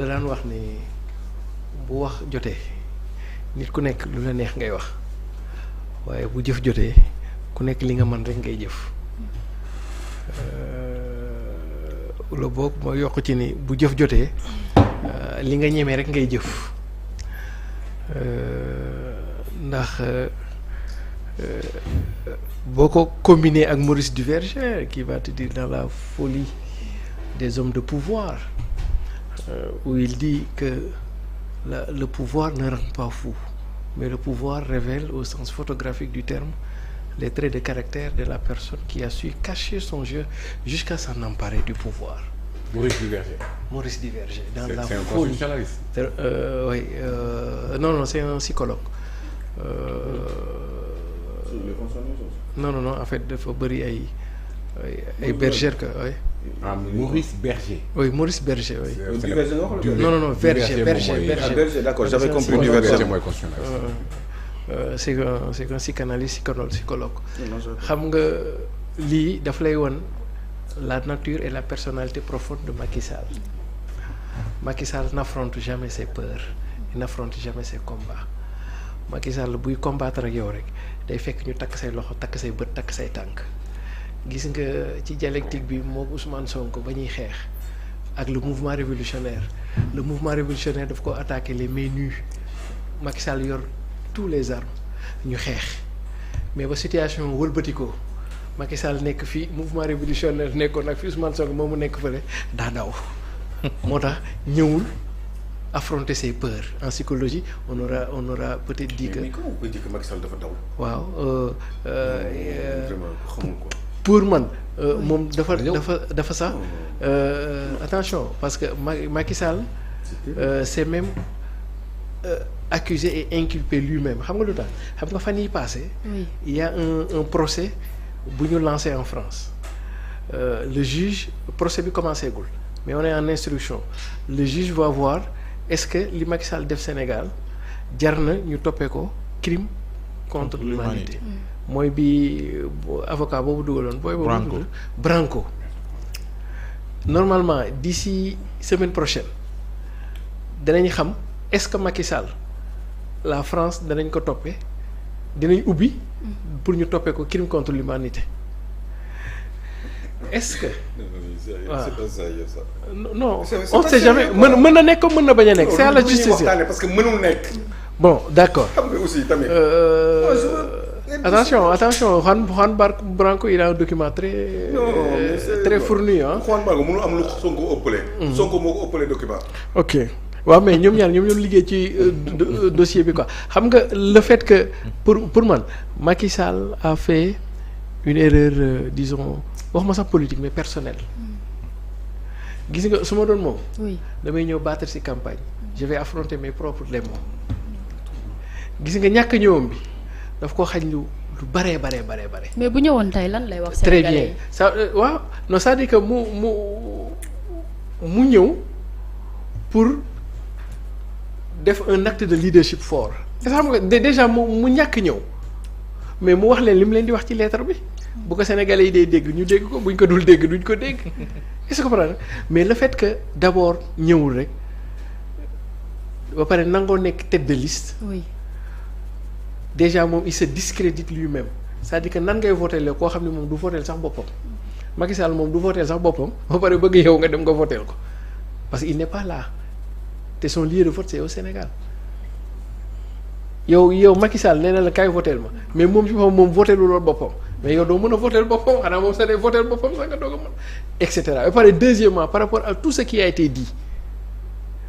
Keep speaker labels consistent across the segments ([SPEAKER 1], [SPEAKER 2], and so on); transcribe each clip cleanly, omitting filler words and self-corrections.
[SPEAKER 1] da daan wax ni bu wax jotee nit ku nekk lu la neex ngay wax waaye bu jëf jotee ku nekk li nga mën rek ngay jëf la boog ma yokk ci ni bu jëf jotee li nga ñemee rek ngay jëf ndax boo ko combiné ak Maurice Duverger qui va te dire dans la folie des hommes de pouvoir où il dit que le pouvoir ne rend pas fou, mais le pouvoir révèle au sens photographique du terme les traits de caractère de la personne qui a su cacher son jeu jusqu'à s'en emparer du pouvoir.
[SPEAKER 2] Maurice Duverger.
[SPEAKER 1] Maurice Duverger, dans la
[SPEAKER 2] c'est un
[SPEAKER 1] folie.
[SPEAKER 2] constitutionnaliste.
[SPEAKER 1] Oui, non, c'est un psychologue. Non, en fait dafa bëri ay berger que oui.
[SPEAKER 2] Ah, Maurice Berger.
[SPEAKER 1] Oui, Maurice Berger, oui.
[SPEAKER 3] Duverger
[SPEAKER 1] Non, Berger.
[SPEAKER 3] Berger, d'accord, j'avais compris
[SPEAKER 2] Duverger
[SPEAKER 3] Duverger.
[SPEAKER 2] mooy constitutionnaliste.
[SPEAKER 1] c'est un psychanalyste psychologue. xam nga lii daf lay won la nature et la personnalité profonde de Macky Sall. Macky Sall n'affronte jamais ses peurs, il n'affronte jamais ses combats. Macky Sall buy combattre ak yow rek day fekk ñu takk say loxo takk say bët takk say tànk gis nga ci dialectique bi moo Ousmane Sonko ba ñuy xeex ak le mouvement révolutionnaire daf ko attaqué les mains nues Macky Sall yor tous les armes ñu xeex mais ba situation wëlbatikoo Macky Sall nekk fii mouvement révolutionnaire nekkoon ak fi Ousmane Sonko moom mu nekk fële daa daw moo tax ñëwul affronter ses peurs en psychologie on aura peut-être dit que.
[SPEAKER 3] mais comment on peut dire que Macky Sall dafa daw.
[SPEAKER 1] waaw.
[SPEAKER 3] vraiment xamul ko.
[SPEAKER 1] pour man moom dafa sax attention parce que Macky Sall c'est même accusé et inculpé lui-même xam nga lu tax xam nga fan yi passé il y a un procès bu ñu lancé en France le juge procès bi commencé gul mais on est en instruction le juge va voir est-ce que li Macky Sall def Sénégal jar na ñu toppee ko crime contre l'humanité mooy bi avocat boobu dugaloon booy boobu Branco normalement d'ici semaine prochaine danañ xam est-ce que Macky Sall la France danañ ko toppee dinañ ubbi pour ñu toppee ko crime contre l'humanité est-ce que
[SPEAKER 3] c'est pas sérieux ça.
[SPEAKER 1] non on sait jamais mën na nekk mën na bañ a nekk c'est à la justice
[SPEAKER 3] parce que mënul nekk.
[SPEAKER 1] bon d'accord
[SPEAKER 3] xam nga aussi tamit.
[SPEAKER 1] attention Juan Branco il a un document très fourni ah.
[SPEAKER 3] Juan Branco mënul am lu Sonko ëppale. Sonko moo ko ëppale document.
[SPEAKER 1] ok waaw mais ñoom ñaar ñoom liggéey ci dossier bi quoi xam nga le fait que pour man Macky Sall a fait une erreur disons waxuma sax politique mais personnelle gis nga su ma doon moom. oui damay ñëw battre ci campagne. je vais affronter mes propres démons gis nga ñàkk ñëwam bi daf ko xañ lu bare.
[SPEAKER 4] mais bu ñëwoon tey lan lay wax.
[SPEAKER 1] très bien ça waaw non c'est-à-dire que mu ñëw pour def un acte de leadership fort. xam nga déjà mu ñàkk ñëw mais mu wax leen li mu leen di wax ci lettre bi. bu ko Sénégalais yi dee dégg ñu dégg ko buñ ko dul dégg duñ ko dégg est-ce que comprendre mais le fait que d'abord ñëwul rek ba pare nangoo nekk tête de liste. oui déjà moom il se discrédite lui-même c'est-à-dire que nan ngay voter koo xam ne moom du voter sax boppam Macky Sall moom du voter sax boppam ba pare bëgg yow nga dem nga voter ko parce que il n'est pas là te son lieu de vote c'est au Sénégal yow Macky Sall nee na la kaay voter ma mais moom ci boppam moom voter lu loolu boppam. mais yow doo mën a voter boppam xanaa moom sax day voter boppam sax nga doog a mën et cetera et pare deuxièmement par rapport à tout ce qui a été dit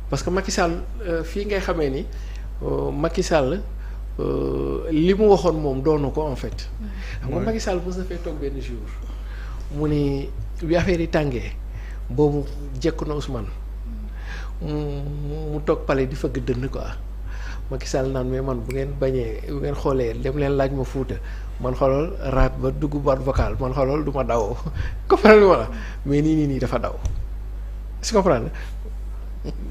[SPEAKER 1] parce que Macky Sall fii ngay xamee ni Macky Sall li mu waxoon moom doonu ko en fait. xam nga Macky Sall mos na fee toog benn jour mu ni bi affaire yi tàngee boobu jekku na Ousmane mu toog palais di fëgg dënn quoi Macky Sall naan mais man bu ngeen bañee bu ngeen xoolee dem leen laaj ma Fuuta. man xoolal raat ba dugg boîte vocale man xoolal du ma daw comprendre ma la mais nii dafa daw est-ce que comprendre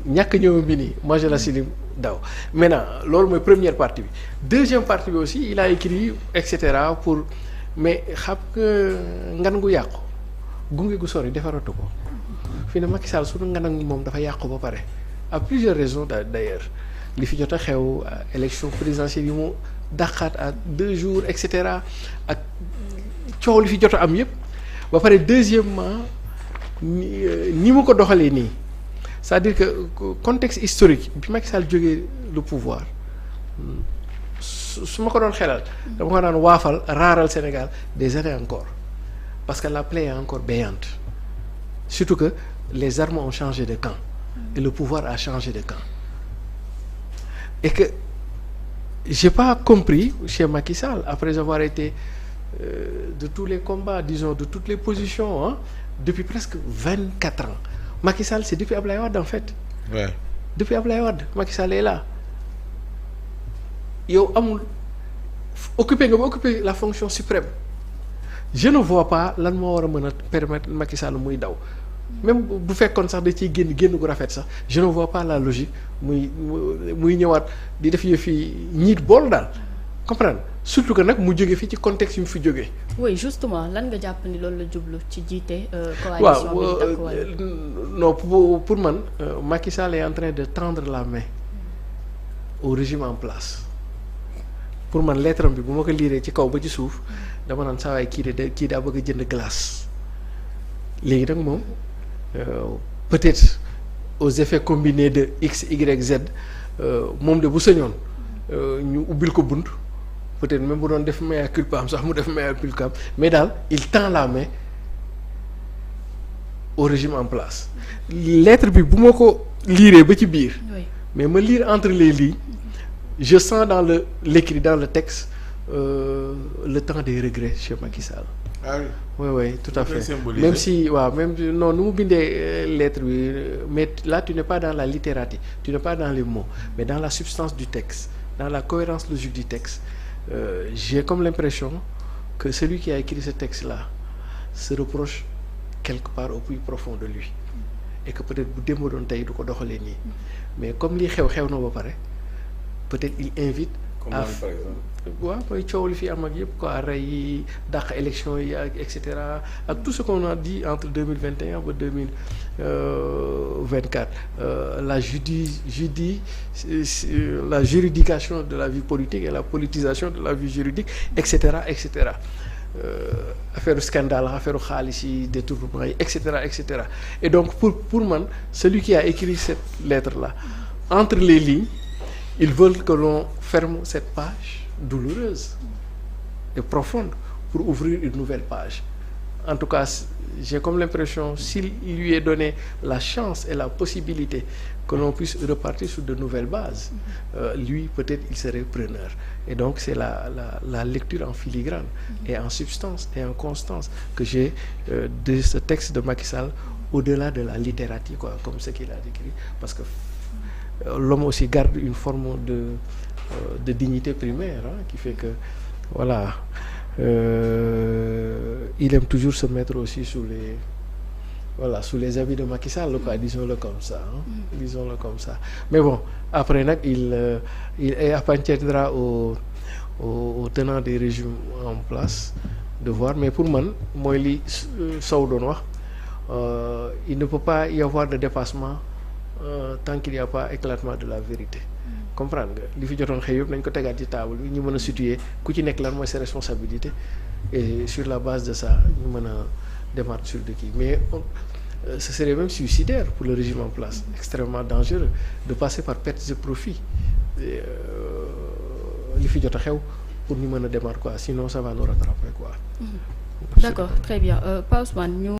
[SPEAKER 1] ñàkk ñëw bi nii moi je la si daw maintenant loolu mooy première partie bi deuxième partie bi aussi il a écrit et cetera pour mais xam nga ngan gu yàqu gunge gu sori defaratu ko fi ne Macky Sall suñu ngan ak moom dafa yàqu ba pare à plusieurs raisons d'ailleurs li fi jot a xew élection présidentielle yi mu dàqaat à 2 jours et cetera ak coow li fi jot a am yëpp ba pare deuxièmement ni mu ko doxalee nii c'est-à-dire que contexte historique bi Macky Sall jógee le pouvoir su ma ko doon xelal dama ko daan waafal raaral Sénégal des années encore parce que la plaie est encore béante surtout que les armes ont changé de camp et le pouvoir a changé de camp et que j'ai pas compris chez Macky Sall après avoir été de tous les combats disons de toutes les positions hein, depuis presque 24 ans Macky Sall c'est depuis Ablaye Wade en fait.
[SPEAKER 2] Ouais.
[SPEAKER 1] Depuis Ablaye Wade Macky Sall est là yow amul occupé nga ba occuper la fonction suprême je ne vois pas lan moo war a mën a permettre Macky Sall muy daw même bu fekkoon sax da ciy génn gu rafet sax je ne vois pas la logique muy ñëwaat di def yëf yi ñiit bool daal comprendre surtout que nag mu jóge fii ci contexte yu mu fi jógee.
[SPEAKER 4] oui justement lan nga jàpp ni loolu la jublu ci jiite. coalition bi
[SPEAKER 1] waaw non pour man Macky Sall est en train de tendre la main au régime en place pour man lettre bi bu ma ko liiree ci kaw ba ci suuf dama naan saa waay kii daa bëgg a jënd glace léegi nag moom peut-être aux effets combinés de X Y Z moom de bu sañoon ñu ubbil ko bunt. peut-être même bu doon def mea culpa am sax mu def mea culpa am mais daal il tend la main au régime en place lettre bi bu ma ko liiree ba ci biir mais ma lire entre les lignes je sens dans l'écrit dans le texte le temps des regrets chez Macky Sall.
[SPEAKER 2] Ah oui.
[SPEAKER 1] Oui tout à fait même si waaw même non nu mu bindee lettre bi mais là tu n'es pas dans la littérature tu n'es pas dans les mots mais dans la substance du texte dans la cohérence logique du texte. J'ai comme l'impression que celui qui a écrit ce texte-là se reproche quelque part au plus profond de lui et que peut-être bu démb doon tey du ko doxalee nii mais comme lii xew na ba pare peut-être il invite.
[SPEAKER 2] Comment par exemple.
[SPEAKER 1] waaw mooy coow li fi am ak yëpp quoi rey yi dàq élection yi ak et cetera ak tout ce qu'on a dit entre 2021 ba 2024 la juridication de la vie politique et la politisation de la vie juridique et cetera affaire scandale affaire xaalis yi détournement yi et cetera et donc pour man celui qui a écrit cette lettre là entre les lignes ils veulent que l'on ferme cette page douloureuse et profonde pour ouvrir une nouvelle page. En tout cas, j'ai comme l'impression s'il lui est donné la chance et la possibilité que l'on puisse repartir sur de nouvelles bases, lui peut-être il serait preneur. Et donc c'est la lecture en filigrane et en substance et en constance que j'ai de ce texte de Macky Sall au-delà de la littérature quoi, comme ce qu'il a décrit parce que l'homme aussi garde une forme de dignité primaire hein, qui fait que voilà il aime toujours se mettre aussi sous les habits de Macky Sall quoi, disons-le comme ça mais bon après nag il appartiendra au tenant des régimes en place de voir mais pour man mooy li Sow doon wax il ne peut pas y avoir de dépassement tant qu'il n'y a pas éclatement de la vérité comprendre nga li fi jotoon xëy yëpp nañ ko tegaat ci table bi ñu mën a situer ku ci nekk lan mooy ses responsabilités et sur la base de ça ñu mën a démarrer sur de kii mais ce serait même suicidaire pour le régime en place extrêmement dangereux de passer par pertes et profits li fi jot a xew pour ñu mën a démarrer quoi sinon ça va nous rattraper quoi.
[SPEAKER 4] D'accord, très bien. Pa Ousmane ñu